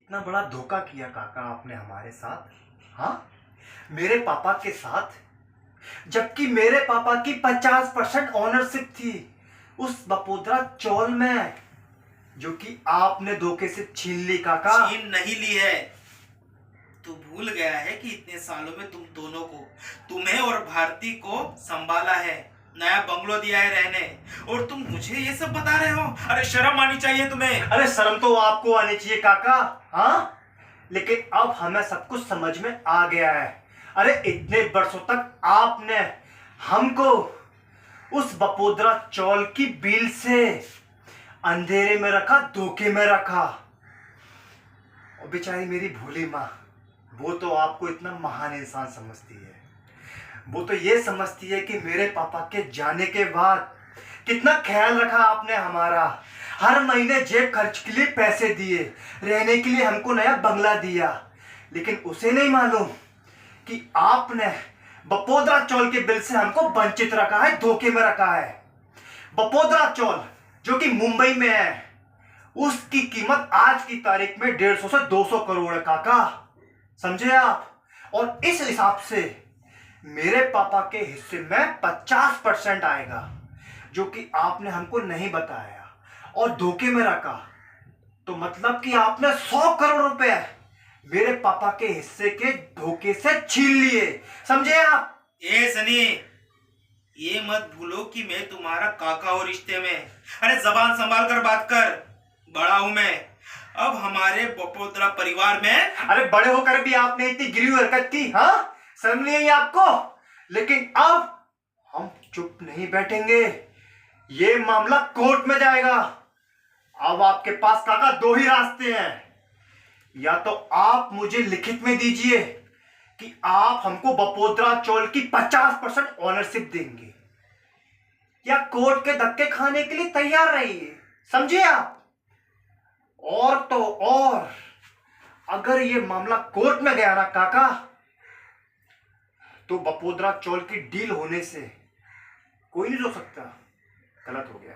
इतना बड़ा धोखा किया काका आपने हमारे साथ। हाँ, मेरे पापा के साथ, जबकि मेरे पापा की 50% ओनरशिप थी उस बपोद्रा चौल में, जो कि आपने धोखे से छीन ली काका। छीन नहीं ली है। तू भूल गया है कि इतने सालों में तुम दोनों को, तुम्हें और भारती को संभाला है, नया बंगलो दिया है रहने, और तुम मुझे ये सब बता रहे हो। अरे शर्म आनी चाहिए तुम्हें। अरे शर्म तो आपको आनी चाहिए काका। हाँ, लेकिन अब हमें सब कुछ समझ में आ गया है। अरे इतने वर्षों तक आपने हमको उस बपोद्रा चौल की बिल से अंधेरे में रखा, धोखे में रखा। और बेचारी मेरी भोली माँ, वो तो आपको इतना महान इंसान समझती है। वो तो ये समझती है कि मेरे पापा के जाने के बाद कितना ख्याल रखा आपने हमारा। हर महीने जेब खर्च के लिए पैसे दिए, रहने के लिए हमको नया बंगला दिया। लेकिन उसे नहीं मालूम कि आपने बपोद्रा चौल के बिल से हमको वंचित रखा है, धोखे में रखा है। बपोद्रा चौल जो कि मुंबई में है, उसकी कीमत आज की तारीख में 150 से 200 करोड़ है काका, समझे आप। और इस हिसाब से मेरे पापा के हिस्से में 50% आएगा, जो कि आपने हमको नहीं बताया और धोखे में रखा। तो मतलब कि आपने 100 करोड़ रुपए मेरे पापा के हिस्से के धोखे से छीन लिए, समझे आप। ए सनी, ये मत भूलो कि मैं तुम्हारा काका हूं रिश्ते में। अरे जबान संभाल कर बात कर, बड़ा हूं मैं अब हमारे बपोद्रा परिवार में। अरे बड़े होकर भी आपने इतनी गिरी हुई हरकत की, हाँ, शर्म नहीं आई आपको। लेकिन अब हम चुप नहीं बैठेंगे, ये मामला कोर्ट में जाएगा। अब आपके पास काका दो ही रास्ते हैं। या तो आप मुझे लिखित में दीजिए कि आप हमको बपोद्रा चौल की 50% ओनरशिप देंगे, या कोर्ट के धक्के खाने के लिए तैयार रहिए, समझे आप। और तो और, अगर ये मामला कोर्ट में गया ना काका, तो बपोद्रा चौल की डील होने से कोई नहीं रोक सकता। गलत हो गया।